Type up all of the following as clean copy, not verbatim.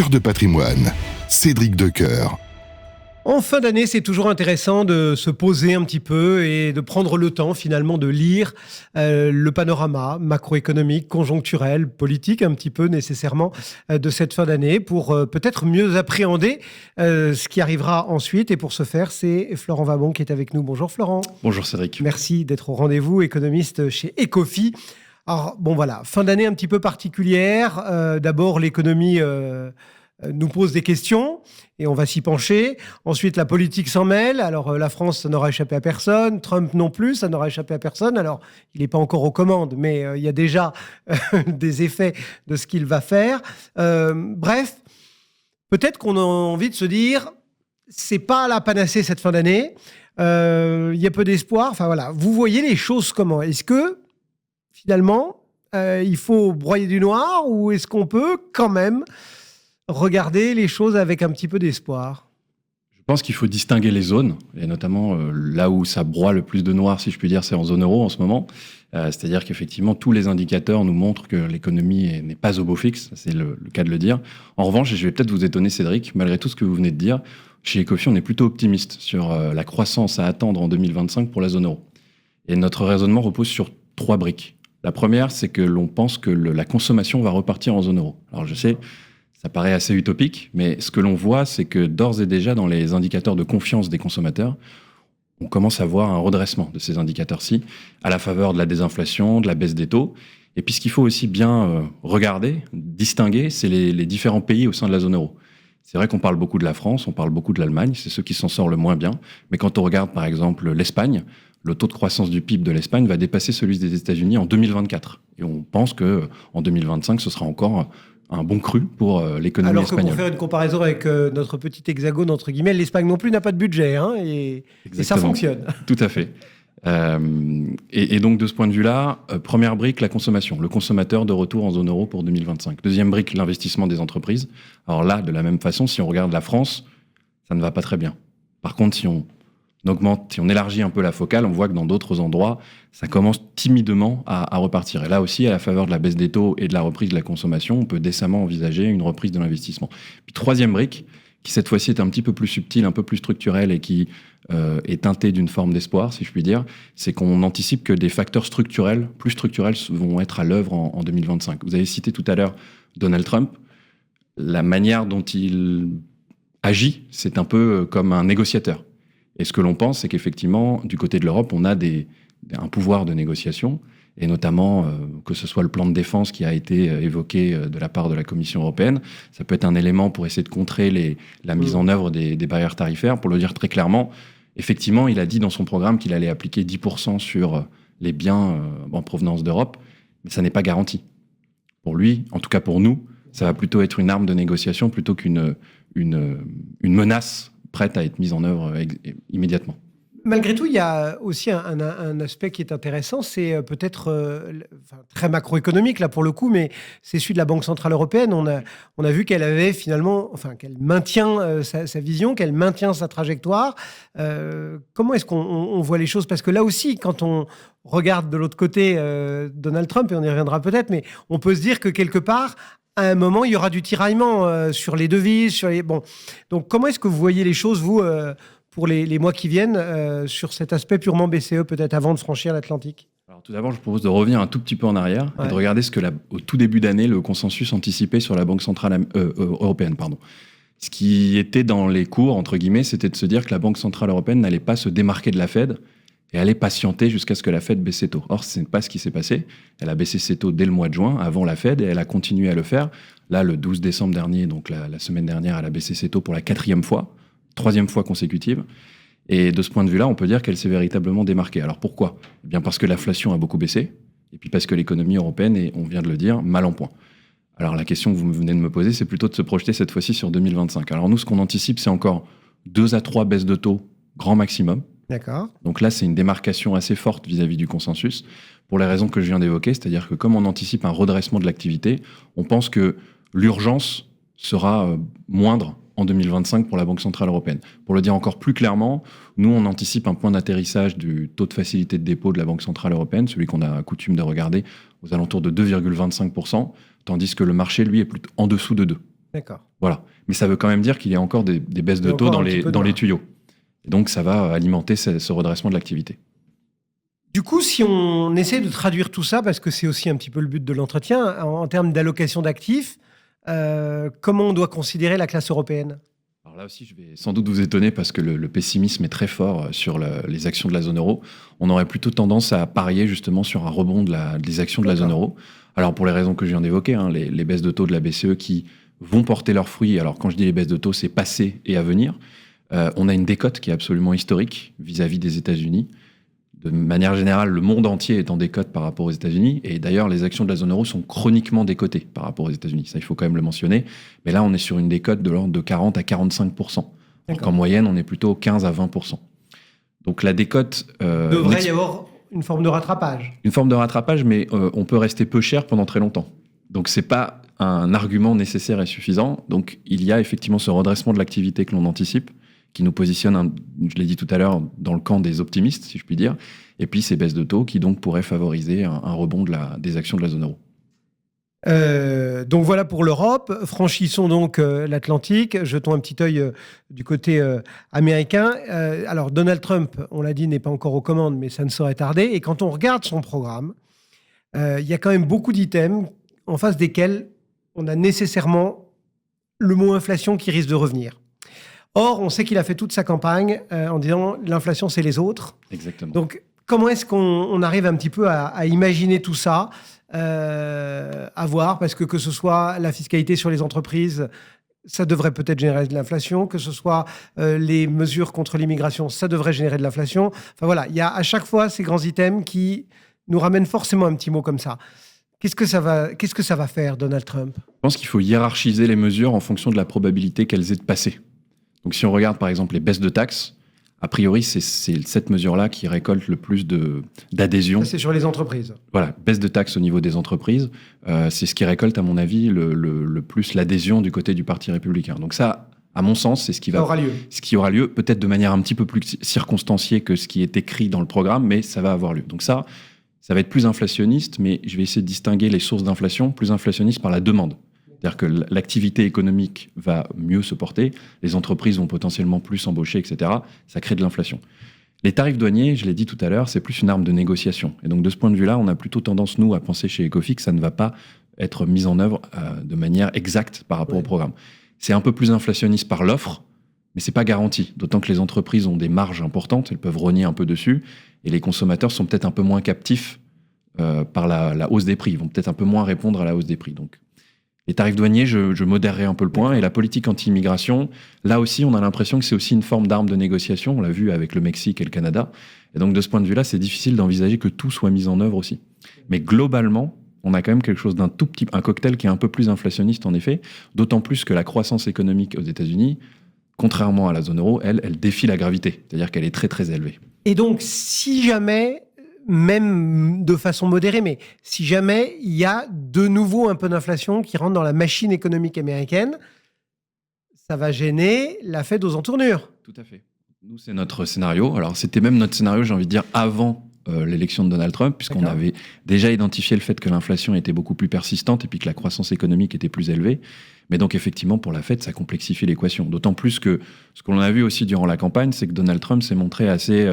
Cœur de patrimoine, Cédric Decoeur. En fin d'année, c'est toujours intéressant de se poser un petit peu et de prendre le temps finalement de lire le panorama macroéconomique, conjoncturel, politique un petit peu nécessairement de cette fin d'année pour peut-être mieux appréhender ce qui arrivera ensuite. Et pour ce faire, c'est Florent Vabon qui est avec nous. Bonjour Florent. Bonjour Cédric. Merci d'être au rendez-vous, économiste chez Ecofi. Alors bon voilà, fin d'année un petit peu particulière. D'abord l'économie nous pose des questions et on va s'y pencher. Ensuite, la politique s'en mêle. Alors, la France, ça n'aura échappé à personne. Trump non plus, ça n'aura échappé à personne. Alors, il n'est pas encore aux commandes, mais il y a déjà des effets de ce qu'il va faire. Bref, peut-être qu'on a envie de se dire, c'est pas la panacée cette fin d'année. Il y a peu d'espoir. Enfin voilà, vous voyez les choses comment ? Est-ce que finalement, il faut broyer du noir ou est-ce qu'on peut quand même regarder les choses avec un petit peu d'espoir? Je pense qu'il faut distinguer les zones, et notamment là où ça broie le plus de noir, si je puis dire, c'est en zone euro en ce moment. C'est-à-dire qu'effectivement, tous les indicateurs nous montrent que l'économie n'est pas au beau fixe, c'est le cas de le dire. En revanche, et je vais peut-être vous étonner Cédric, malgré tout ce que vous venez de dire, chez Ecofi, on est plutôt optimiste sur la croissance à attendre en 2025 pour la zone euro. Et notre raisonnement repose sur 3 briques. La première, c'est que l'on pense que la consommation va repartir en zone euro. Alors je sais, ça paraît assez utopique, mais ce que l'on voit, c'est que d'ores et déjà, dans les indicateurs de confiance des consommateurs, on commence à voir un redressement de ces indicateurs-ci, à la faveur de la désinflation, de la baisse des taux. Et puis ce qu'il faut aussi bien regarder, distinguer, c'est les différents pays au sein de la zone euro. C'est vrai qu'on parle beaucoup de la France, on parle beaucoup de l'Allemagne, c'est ceux qui s'en sortent le moins bien. Mais quand on regarde par exemple l'Espagne, le taux de croissance du PIB de l'Espagne va dépasser celui des États-Unis en 2024. Et on pense qu'en 2025, ce sera encore un bon cru pour l'économie espagnole. Alors que pour faire une comparaison avec notre petit hexagone, entre guillemets, l'Espagne non plus n'a pas de budget, hein, et ça fonctionne. Tout à fait. Et donc de ce point de vue-là, première brique, la consommation. Le consommateur de retour en zone euro pour 2025. Deuxième brique, l'investissement des entreprises. Alors là, de la même façon, si on regarde la France, ça ne va pas très bien. Par contre, si on élargit un peu la focale, on voit que dans d'autres endroits, ça commence timidement à repartir. Et là aussi, à la faveur de la baisse des taux et de la reprise de la consommation, on peut décemment envisager une reprise de l'investissement. Puis troisième brique, qui cette fois-ci est un petit peu plus subtile, un peu plus structurelle et qui est teintée d'une forme d'espoir, si je puis dire, c'est qu'on anticipe que des facteurs structurels, plus structurels, vont être à l'œuvre en 2025. Vous avez cité tout à l'heure Donald Trump. La manière dont il agit, c'est un peu comme un négociateur. Et ce que l'on pense, c'est qu'effectivement, du côté de l'Europe, on a un pouvoir de négociation, et notamment que ce soit le plan de défense qui a été évoqué de la part de la Commission européenne. Ça peut être un élément pour essayer de contrer la mise en œuvre des barrières tarifaires. Pour le dire très clairement, effectivement, il a dit dans son programme qu'il allait appliquer 10% sur les biens en provenance d'Europe, mais ça n'est pas garanti. Pour lui, en tout cas pour nous, ça va plutôt être une arme de négociation plutôt qu'une menace prête à être mise en œuvre immédiatement. Malgré tout, il y a aussi un aspect qui est intéressant, c'est peut-être très macroéconomique là pour le coup, mais c'est celui de la Banque Centrale Européenne. On a vu qu'elle avait finalement, qu'elle maintient sa vision, qu'elle maintient sa trajectoire. Comment est-ce qu'on voit les choses ? Parce que là aussi, quand on regarde de l'autre côté Donald Trump, et on y reviendra peut-être, mais on peut se dire que quelque part, à un moment, il y aura du tiraillement sur les devises, Bon. Donc, comment est-ce que vous voyez les choses, vous, pour les mois qui viennent, sur cet aspect purement BCE, peut-être avant de franchir l'Atlantique ? Alors, tout d'abord, je propose de revenir un tout petit peu en arrière et de regarder ce que, au tout début d'année, le consensus anticipait sur la Banque Centrale Européenne. Ce qui était dans les cours, entre guillemets, c'était de se dire que la Banque Centrale Européenne n'allait pas se démarquer de la Fed et allait patienter jusqu'à ce que la Fed baisse ses taux. Or, ce n'est pas ce qui s'est passé. Elle a baissé ses taux dès le mois de juin, avant la Fed, et elle a continué à le faire. Là, le 12 décembre dernier, donc la semaine dernière, elle a baissé ses taux pour la 4e fois, 3e fois consécutive. Et de ce point de vue-là, on peut dire qu'elle s'est véritablement démarquée. Alors pourquoi ? Eh bien parce que l'inflation a beaucoup baissé, et puis parce que l'économie européenne est, on vient de le dire, mal en point. Alors la question que vous venez de me poser, c'est plutôt de se projeter cette fois-ci sur 2025. Alors nous, ce qu'on anticipe, c'est encore 2 à 3 baisses de taux, grand maximum. D'accord. Donc là, c'est une démarcation assez forte vis-à-vis du consensus, pour les raisons que je viens d'évoquer, c'est-à-dire que comme on anticipe un redressement de l'activité, on pense que l'urgence sera moindre en 2025 pour la Banque Centrale Européenne. Pour le dire encore plus clairement, nous, on anticipe un point d'atterrissage du taux de facilité de dépôt de la Banque Centrale Européenne, celui qu'on a coutume de regarder, aux alentours de 2,25%, tandis que le marché, lui, est plutôt en dessous de 2. D'accord. Voilà. Mais ça veut quand même dire qu'il y a encore des baisses de taux dans les tuyaux. Et donc, ça va alimenter ce redressement de l'activité. Du coup, si on essaie de traduire tout ça, parce que c'est aussi un petit peu le but de l'entretien, en termes d'allocation d'actifs, comment on doit considérer la classe européenne ? Alors là aussi, je vais sans doute vous étonner parce que le pessimisme est très fort sur les actions de la zone euro. On aurait plutôt tendance à parier justement sur un rebond des actions de la zone euro. Alors pour les raisons que je viens d'évoquer, les baisses de taux de la BCE qui vont porter leurs fruits. Alors quand je dis les baisses de taux, c'est passé et à venir. On a une décote qui est absolument historique vis-à-vis des États-Unis. De manière générale, le monde entier est en décote par rapport aux États-Unis. Et d'ailleurs, les actions de la zone euro sont chroniquement décotées par rapport aux États-Unis. Ça, il faut quand même le mentionner. Mais là, on est sur une décote de l'ordre de 40 à 45%. Donc en moyenne, on est plutôt 15 à 20%. Donc la décote... devrait y avoir une forme de rattrapage. Une forme de rattrapage, mais on peut rester peu cher pendant très longtemps. Donc c'est pas un argument nécessaire et suffisant. Donc il y a effectivement ce redressement de l'activité que l'on anticipe, qui nous positionne, je l'ai dit tout à l'heure, dans le camp des optimistes, si je puis dire, et puis ces baisses de taux qui donc pourraient favoriser un rebond des actions de la zone euro. Donc voilà pour l'Europe. Franchissons donc l'Atlantique. Jetons un petit œil du côté américain. Alors Donald Trump, on l'a dit, n'est pas encore aux commandes, mais ça ne saurait tarder. Et quand on regarde son programme, il y a quand même beaucoup d'items en face desquels on a nécessairement le mot inflation qui risque de revenir. Or, on sait qu'il a fait toute sa campagne en disant l'inflation, c'est les autres. Exactement. Donc, comment est-ce qu'on arrive un petit peu à imaginer tout ça, à voir, parce que ce soit la fiscalité sur les entreprises, ça devrait peut-être générer de l'inflation, que ce soit les mesures contre l'immigration, ça devrait générer de l'inflation. Enfin voilà, il y a à chaque fois ces grands items qui nous ramènent forcément un petit mot comme ça. Qu'est-ce que ça va faire, Donald Trump ? Je pense qu'il faut hiérarchiser les mesures en fonction de la probabilité qu'elles aient de passer. Donc si on regarde par exemple les baisses de taxes, a priori c'est cette mesure-là qui récolte le plus d'adhésion. Ça, c'est sur les entreprises. Voilà, baisse de taxes au niveau des entreprises, c'est ce qui récolte à mon avis le plus l'adhésion du côté du Parti républicain. Donc ça, à mon sens, c'est ce qui aura lieu, peut-être de manière un petit peu plus circonstanciée que ce qui est écrit dans le programme, mais ça va avoir lieu. Donc ça va être plus inflationniste, mais je vais essayer de distinguer les sources d'inflation, plus inflationniste par la demande. C'est-à-dire que l'activité économique va mieux se porter, les entreprises vont potentiellement plus embaucher, etc. Ça crée de l'inflation. Les tarifs douaniers, je l'ai dit tout à l'heure, c'est plus une arme de négociation. Et donc de ce point de vue-là, on a plutôt tendance, nous, à penser chez Ecofi que ça ne va pas être mis en œuvre de manière exacte par rapport au programme. C'est un peu plus inflationniste par l'offre, mais c'est pas garanti. D'autant que les entreprises ont des marges importantes, elles peuvent rogner un peu dessus, et les consommateurs sont peut-être un peu moins captifs par la hausse des prix. Ils vont peut-être un peu moins répondre à la hausse des prix. Donc les tarifs douaniers, je modérerai un peu le point. Et la politique anti-immigration, là aussi, on a l'impression que c'est aussi une forme d'arme de négociation. On l'a vu avec le Mexique et le Canada. Et donc, de ce point de vue-là, c'est difficile d'envisager que tout soit mis en œuvre aussi. Mais globalement, on a quand même quelque chose d'un tout petit... Un cocktail qui est un peu plus inflationniste, en effet. D'autant plus que la croissance économique aux États-Unis, contrairement à la zone euro, elle défie la gravité. C'est-à-dire qu'elle est très, très élevée. Et donc, si jamais... même de façon modérée, mais si jamais il y a de nouveau un peu d'inflation qui rentre dans la machine économique américaine, ça va gêner la Fed aux entournures. Tout à fait. Nous, c'est notre scénario. Alors, c'était même notre scénario, j'ai envie de dire, avant l'élection de Donald Trump, puisqu'on avait déjà identifié le fait que l'inflation était beaucoup plus persistante et puis que la croissance économique était plus élevée. Mais donc, effectivement, pour la Fed, ça complexifie l'équation. D'autant plus que ce qu'on a vu aussi durant la campagne, c'est que Donald Trump s'est montré assez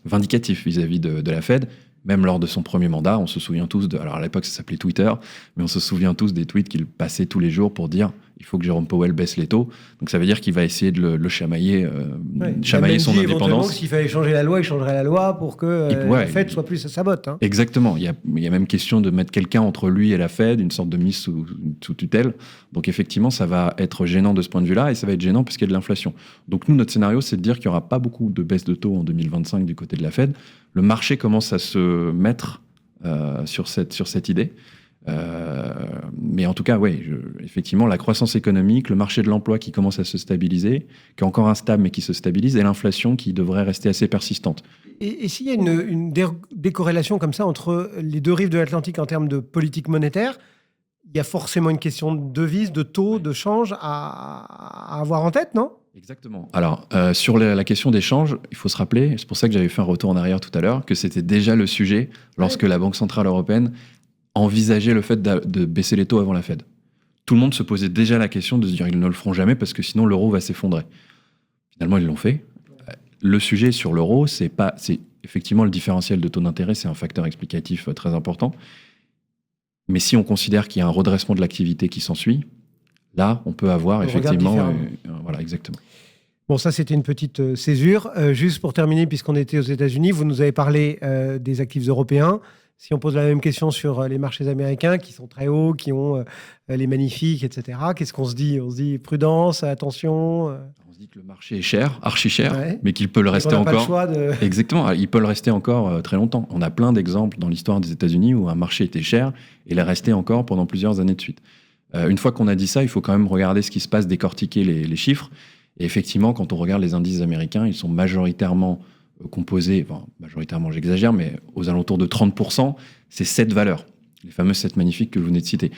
vindicatif vis-à-vis de la Fed. Même lors de son premier mandat, on se souvient tous alors à l'époque ça s'appelait Twitter, mais on se souvient tous des tweets qu'il passait tous les jours pour dire il faut que Jérôme Powell baisse les taux. Donc ça veut dire qu'il va essayer de le chamailler, chamailler son indépendance. S'il fallait changer la loi, il changerait la loi pour que la Fed soit plus à sa botte. Hein. Exactement. Il y a même question de mettre quelqu'un entre lui et la Fed, une sorte de mise sous tutelle. Donc effectivement, ça va être gênant de ce point de vue-là, et ça va être gênant parce qu'il y a de l'inflation. Donc nous, notre scénario, c'est de dire qu'il n'y aura pas beaucoup de baisse de taux en 2025 du côté de la Fed. Le marché commence à se mettre sur cette idée. Mais en tout cas, oui, effectivement, la croissance économique, le marché de l'emploi qui commence à se stabiliser, qui est encore instable mais qui se stabilise, et l'inflation qui devrait rester assez persistante. Et s'il y a une décorrélation comme ça entre les deux rives de l'Atlantique en termes de politique monétaire, il y a forcément une question de devise, de taux, de change à avoir en tête, non ? Exactement. Alors, sur la question des changes, il faut se rappeler, c'est pour ça que j'avais fait un retour en arrière tout à l'heure, que c'était déjà le sujet lorsque la Banque Centrale Européenne envisageait le fait de baisser les taux avant la Fed. tout le monde se posait déjà la question de se dire ils ne le feront jamais parce que sinon l'euro va s'effondrer. Finalement, ils l'ont fait. Le sujet sur l'euro, c'est effectivement le différentiel de taux d'intérêt, c'est un facteur explicatif très important. Mais si on considère qu'il y a un redressement de l'activité qui s'ensuit, là, on peut avoir effectivement... voilà, exactement. Bon, ça, c'était une petite césure. Juste pour terminer, puisqu'on était aux États-Unis, vous nous avez parlé des actifs européens. Si on pose la même question sur les marchés américains, qui sont très hauts, qui ont les magnifiques, etc., qu'est-ce qu'on se dit? On se dit prudence, attention. On se dit que le marché est cher, archi cher, Ouais. mais qu'il peut le rester on n'a encore. pas le choix de... Exactement, il peut le rester encore très longtemps. On a plein d'exemples dans l'histoire des États-Unis où un marché était cher et il est resté encore pendant plusieurs années de suite. Une fois qu'on a dit ça, il faut quand même regarder ce qui se passe, décortiquer les chiffres. Et effectivement, quand on regarde les indices américains, ils sont majoritairement composés, enfin, majoritairement j'exagère, mais aux alentours de 30%, c'est 7 valeurs, les fameuses 7 magnifiques que vous venez de citer.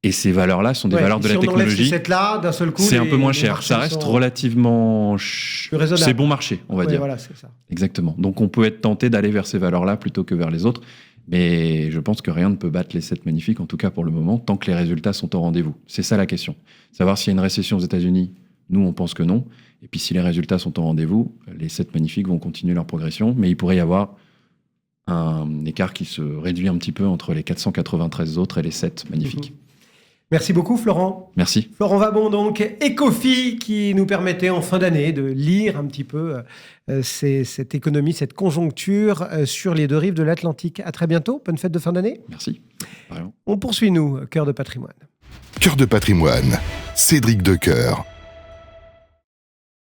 Et ces valeurs-là sont des valeurs de la technologie. Si on enlève ces 7-là, d'un seul coup, c'est un peu moins cher. Ça reste relativement... C'est bon marché, on va dire. Voilà, c'est ça. Exactement. Donc on peut être tenté d'aller vers ces valeurs-là plutôt que vers les autres. Mais je pense que rien ne peut battre les 7 magnifiques, en tout cas pour le moment, tant que les résultats sont au rendez-vous. C'est ça la question. Savoir s'il y a une récession aux États-Unis, nous on pense que non. Et puis si les résultats sont au rendez-vous, les 7 magnifiques vont continuer leur progression. Mais il pourrait y avoir un écart qui se réduit un petit peu entre les 493 autres et les 7 magnifiques. Merci beaucoup, Florent. Merci. Florent Vabon, donc, Ecofi, qui nous permettait en fin d'année de lire un petit peu cette économie, cette conjoncture sur les deux rives de l'Atlantique. À très bientôt. Bonne fête de fin d'année. Merci. Vraiment. On poursuit, nous, Cœur de patrimoine. Cœur de patrimoine, Cédric Decoeur.